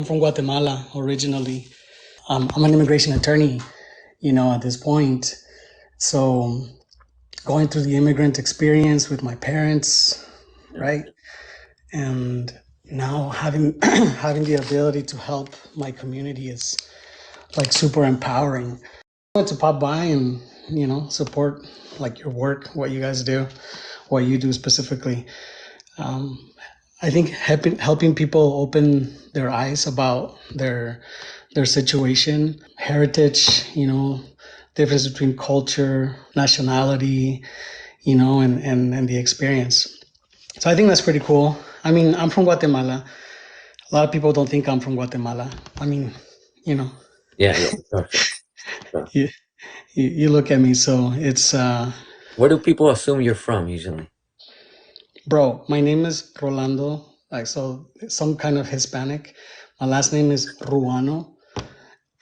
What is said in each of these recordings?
I'm from Guatemala originally. I'm an immigration attorney, at this point. So going through the immigrant experience with my parents, Yeah. right? And now having having the ability to help my community is like super empowering. I wanted to pop by and, support like your work, what you guys do, what you do specifically. Um, I think helping people open their eyes about their situation, heritage, difference between culture, nationality, and the experience. So I think that's pretty cool. I mean, I'm from Guatemala. A lot of people don't think I'm from Guatemala. I mean, you know, Yeah, yeah, sure, sure, sure. you, you look at me, so it's Where do people assume you're from usually? bro, my name is Rolando, like so some kind of Hispanic. My last name is Ruano,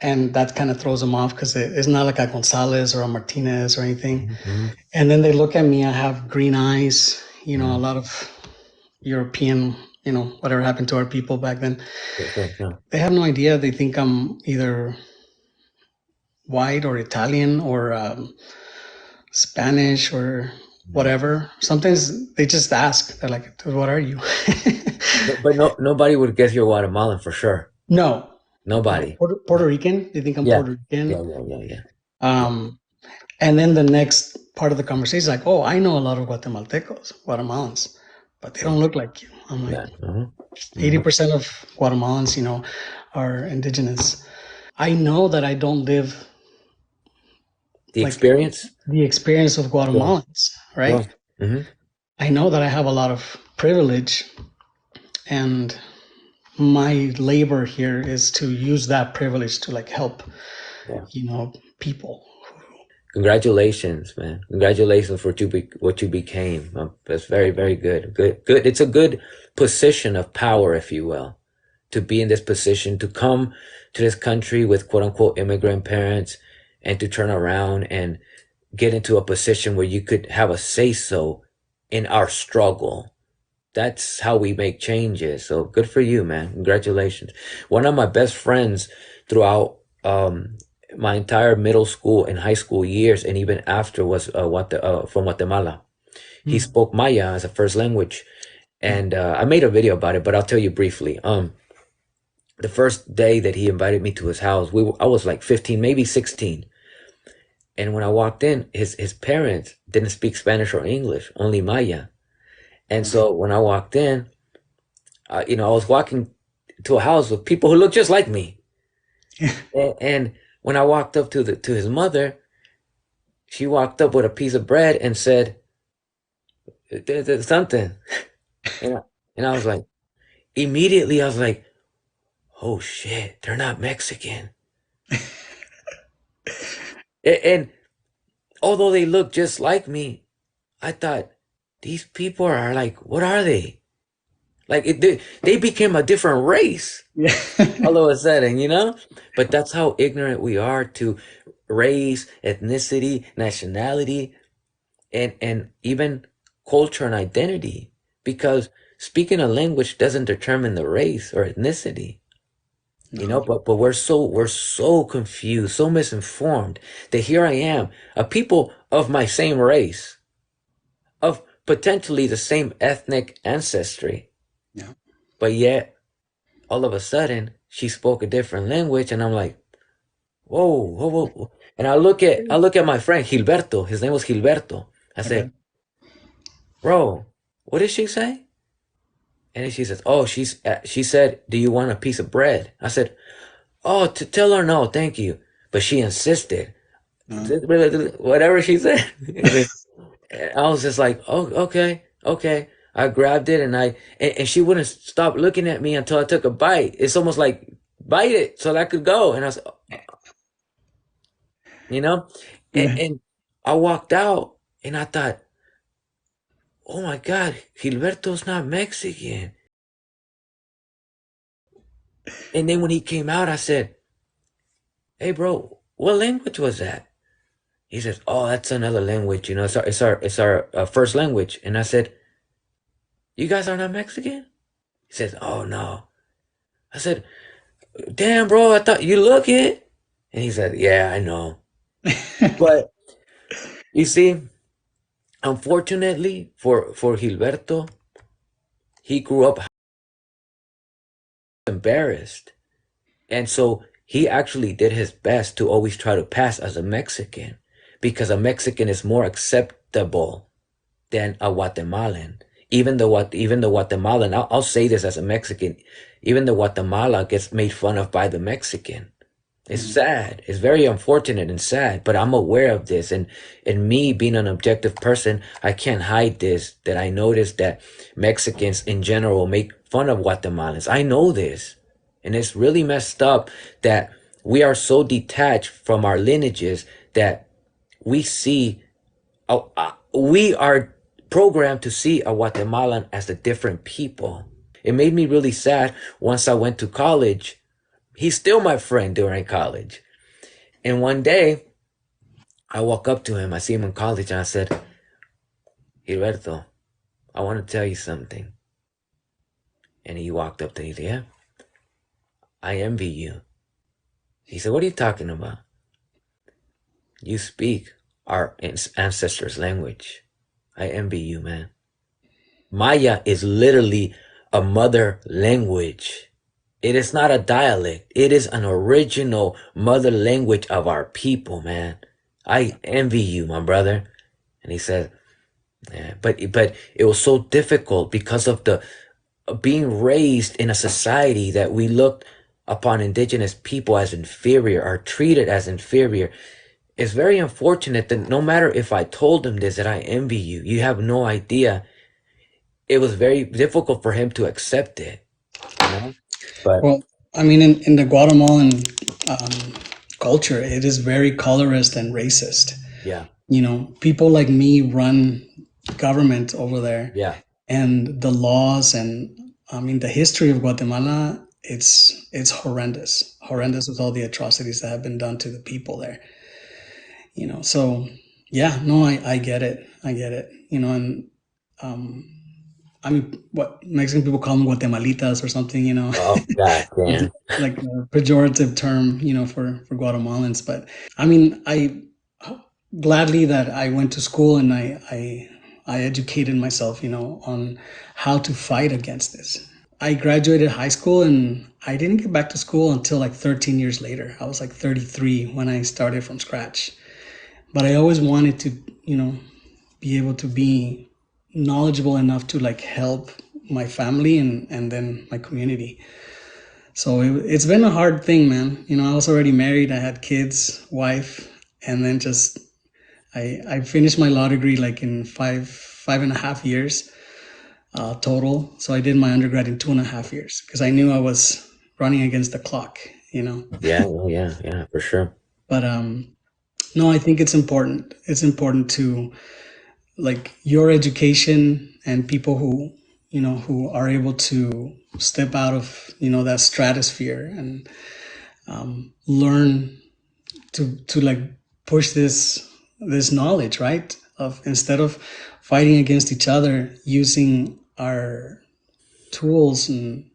and that kind of throws them off because it's not like a Gonzalez or a Martinez or anything. Mm-hmm. And then they look at me, I have green eyes, a Mm-hmm. lot of European, whatever happened to our people back then. Sure, sure, sure. They have no idea. They think I'm either white or Italian or Spanish or Mhm. whatever. Sometimes they just ask, they're like, "Dude, what are you?" But no, nobody would guess you're Guatemalan for sure. No, no, Nobody. Puerto Rican. They think I'm Yeah, Puerto yeah, Rican. yeah, yeah, yeah. Yeah, Um, and then the next part of the conversation is like, oh, I know a lot of Guatemaltecos, Guatemalans, but they yeah, don't look like you. I'm like, yeah. Uh-huh. Uh-huh. 80% of Guatemalans, are indigenous. I know that I don't live The like experience? the experience of Sure, Guatemalans, right? sure. Mm-hmm. I know that I have a lot of privilege, and my labor here is to use that privilege to like help, Yeah. people. Congratulations, man. Congratulations for what you became. That's very, very good. Good, good. It's a good position of power, if you will, to be in this position, to come to this country with quote unquote immigrant parents and to turn around and get into a position where you could have a say so in our struggle. That's how we make changes. So good for you, man. Congratulations. One of my best friends throughout my entire middle school and high school years, and even after, was from Guatemala. He Mm, spoke Maya as a first language, mm, and I made a video about it, but I'll tell you briefly. The first day that he invited me to his house, I was like 15, maybe 16. And when I walked in, his parents didn't speak Spanish or English, only Maya. And mm. so when I walked in, I was walking to a house with people who looked just like me. And when I walked up to his mother, she walked up with a piece of bread and said, "There's something." And I was like, immediately I was like, "Oh shit, they're not Mexican." And although they look just like me, I thought these people are like, what are they? Like they became a different race Yeah. all of a sudden, you know? But that's how ignorant we are to race, ethnicity, nationality, and even culture and identity. Because speaking a language doesn't determine the race or ethnicity. No. But we're so confused, so misinformed that here I am, a people of my same race, of potentially the same ethnic ancestry, Yeah. but yet all of a sudden she spoke a different language, and I'm like, whoa, whoa, whoa, whoa. And I look at my friend Gilberto. His name was Gilberto. I Okay. say, bro, what did she say? And then she says, oh, she said, do you want a piece of bread? I said, oh, to tell her no, thank you. But she insisted. No. Whatever she said. I was just like, oh, okay, okay. I grabbed it, and she wouldn't stop looking at me until I took a bite. It's almost like bite it so that I could go. And I was, you know, and, Yeah. and I walked out, and I thought, oh my God, Gilberto's not Mexican. And then when he came out, I said, hey, bro, what language was that? He says, oh, that's another language. It's our first language. And I said, you guys are not Mexican? He says, oh no. I said, damn, bro, I thought you look it. And he said, yeah, I know. But you see, unfortunately for Gilberto, he grew up embarrassed. And so he actually did his best to always try to pass as a Mexican because a Mexican is more acceptable than a Guatemalan. Even the Guatemalan, I'll say this as a Mexican, even the Guatemala gets made fun of by the Mexican. It's sad. It's very unfortunate and sad, but I'm aware of this. And me being an objective person, I can't hide this, that I noticed that Mexicans in general make fun of Guatemalans. I know this. And it's really messed up that we are so detached from our lineages that we see, we are programmed to see a Guatemalan as a different people. It made me really sad once I went to college. He's still my friend during college. And one day, I walk up to him, I see him in college, and I said, Gilberto, I want to tell you something. And he walked up to me, yeah, I envy you. He said, what are you talking about? You speak our ancestors' language. I envy you, man. Maya is literally a mother language. It is not a dialect. It is an original mother language of our people, man. I envy you, my brother. And he said, yeah, but it was so difficult because of the being raised in a society that we looked upon indigenous people as inferior, are treated as inferior. It's very unfortunate that no matter if I told him this, that I envy you, you have no idea. It was very difficult for him to accept it, you know? But Well, I mean, in the Guatemalan culture, it is very colorist and racist. yeah, You know, people like me run government over there, yeah, and the laws and I mean the history of Guatemala. It's horrendous, horrendous with all the atrocities that have been done to the people there. You know, so yeah, no, I get it, I get it. You know, and um, I mean, what Mexican people call them Guatemalitas or something. You know, oh, God it's damn. like a pejorative term, you know, for Guatemalans. But I mean, I gladly that I went to school and I educated myself, you know, on how to fight against this. I graduated high school and I didn't get back to school until like 13 years later. I was like 33 when I started from scratch. But I always wanted to, you know, be able to be knowledgeable enough to like help my family and then my community. So it's been a hard thing, man. You know, I was already married, I had kids, wife, and then just I finished my law degree like in five and a half years total. So I did my undergrad in 2.5 years because I knew I was running against the clock, you know. Yeah, oh, yeah, yeah, for sure. But no, I think it's important. It's important to like your education and people who you know who are able to step out of you know that stratosphere and learn to like push this knowledge, right, of instead of fighting against each other, using our tools and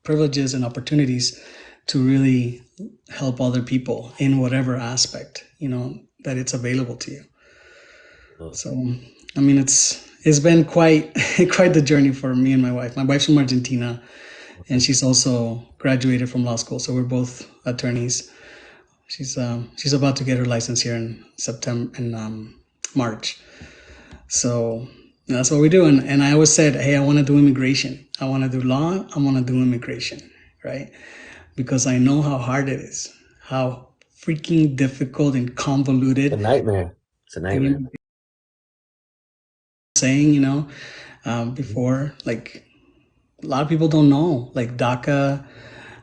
privileges and opportunities to really help other people in whatever aspect you know that it's available to you. Oh, So I mean it's been quite quite the journey for me and my wife. My wife's from Argentina and okay. she's also graduated from law school, so we're both attorneys. She's about to get her license here in September in March. So that's what we do. And I always said, hey, I want to do immigration. I want to do law. I want to do immigration, right? Because I know how hard it is, how freaking difficult and It's a convoluted. nightmare. It's a nightmare. Saying, you know, before, like a lot of people don't know, like DACA.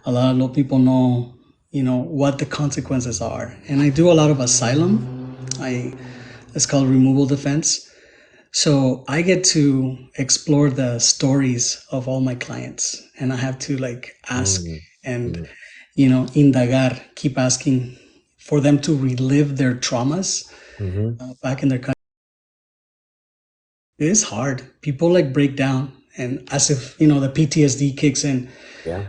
A lot of people know, you know, what the consequences are. And I do a lot of asylum. It's called removal defense. So I get to explore the stories of all my clients, and I have to like ask Mm, and mm, you know indagar, keep asking for them to relive their traumas mm-hmm. back in their country. It is hard. People like break down, and as if you know the PTSD kicks in Yeah.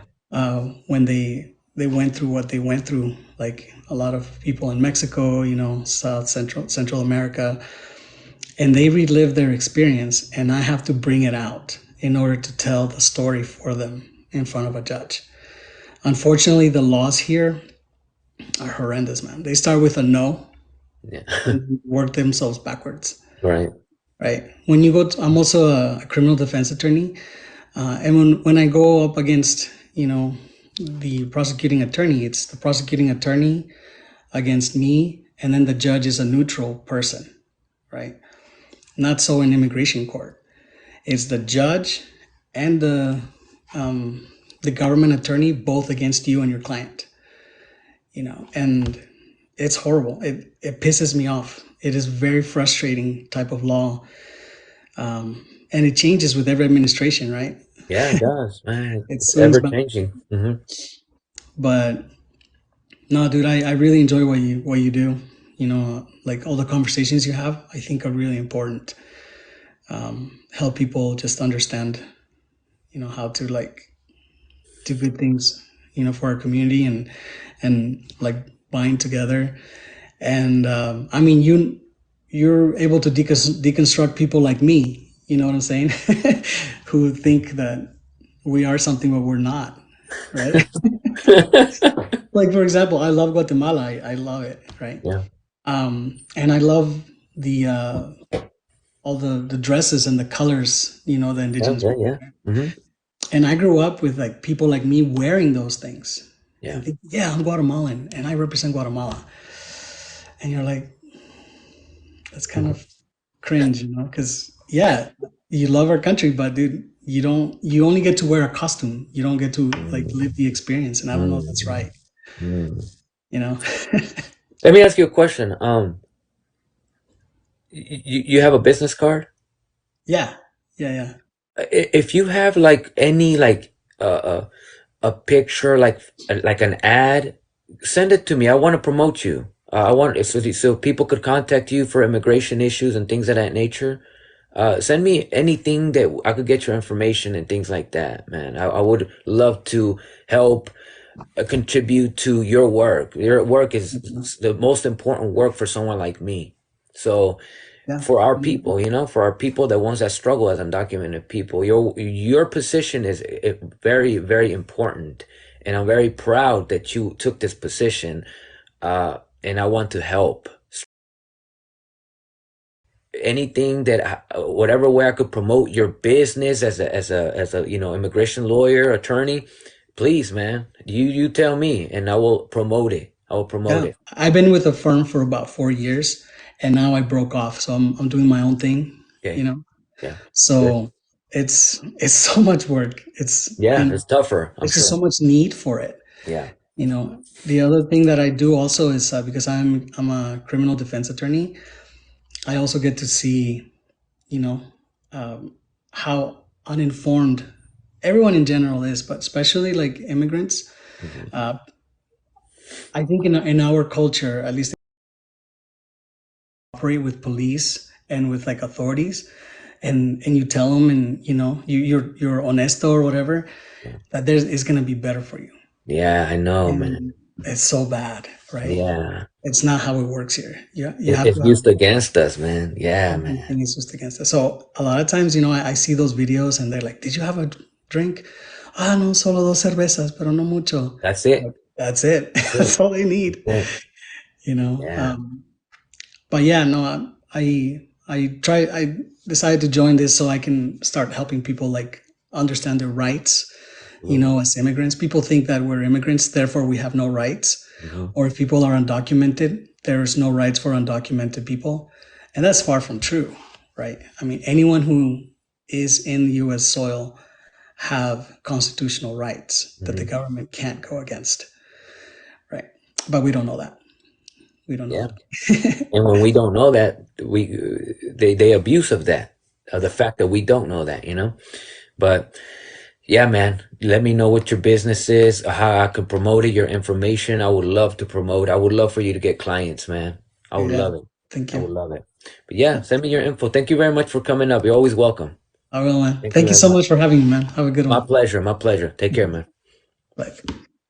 when they they went through what they went through, like a lot of people in Mexico, South Central America, and they relive their experience, and I have to bring it out in order to tell the story for them in front of a judge. Unfortunately, the laws here are horrendous, man. They start with a no Yeah. and work themselves backwards, Right. right? When you go to, I'm also a criminal defense attorney, and when I go up against, the prosecuting attorney, it's the prosecuting attorney against me, and then the judge is a neutral person, right? Not so in immigration court. It's the judge and the government attorney both against you and your client, and it's horrible. It pisses me off. It is very frustrating type of law, and it changes with every administration, right? Yeah, it does, man. It It's swings ever back, changing. but no, dude, I really enjoy what you do. Like all the conversations you have, I think are really important. Help people just understand, how to like do good things, for our community and like bind together. And I mean, you're able to deconstruct people like me. You know what I'm saying? Who think that we are something but we're not, right? Like for example, I love Guatemala. I love it, right? Yeah. And I love the all the dresses and the colors, the Yeah. indigenous Yeah. people. Yeah. hmm And I grew up with like people like me wearing those things Yeah. and think, yeah, I'm Guatemalan and I represent Guatemala. And you're like, that's kind of cringe, because yeah, you love our country, but dude, you only get to wear a costume. You don't get to like Mm, live the experience. And I don't know if that's mm, right, mm. you know? Let me ask you a question. You have a business card? Yeah, yeah, yeah. If you have like any like a picture like an ad, send it to me. I want to promote you. I want so people could contact you for immigration issues and things of that nature. Send me anything that I could get your information and things like that, man. I would love to help contribute to your work. Your work is the most important work for someone like me. So Yeah. for our people, for our people, the ones that struggle as undocumented people, your position is very, very important, and I'm very proud that you took this position. And I want to help. Anything that whatever way I could promote your business as a immigration lawyer, attorney, please, man, you tell me, and I will promote it. I will promote Yeah. it. I've been with a firm for about 4 years and now I broke off. So I'm doing my own thing, you Okay. know? Yeah. Good. So it's so much work. Yeah, it's tougher, I'm There's just so sure. much need for it. Yeah. The other thing that I do also is because I'm a criminal defense attorney, I also get to see, you know, um, how uninformed everyone in general is, but especially like immigrants. hmm Uh, I think in our culture, at least, operate with police and with like authorities, and you tell them, and you're honesto or whatever, Yeah. that there's is gonna be better for you. Yeah, I know, man. And it's so bad, right? Yeah. It's not how it works here. You have It's to have used against us, man. Yeah, man. everything is just against it. So a lot of times, I see those videos and they're like, "Did you have a drink?" Ah, no, solo dos cervezas, pero no mucho. That's it. Like, that's it. That's it. That's all they need. Yeah. You know. Yeah. But yeah, no, I decided to join this so I can start helping people like understand their rights. hmm As immigrants, people think that we're immigrants, therefore we have no rights. hmm Or if people are undocumented, there's no rights for undocumented people. And that's far from true, right? I mean, anyone who is in US soil have constitutional rights that the hmm government can't go against, right? But we don't know that. We don't know Yeah. that. And when we don't know that, they abuse of that, of the fact that we don't know that, But yeah, man, let me know what your business is, how I can promote it, your information. I would love to promote. I would love for you to get clients, man. I would Yeah, love it. thank I you. would love it. But yeah, send me your info. Thank you very much for coming up. You're always welcome. I will, man. Thank you Thank you very so much. much for having me, man. Have a good My one. pleasure. My pleasure. Take care, man. Bye.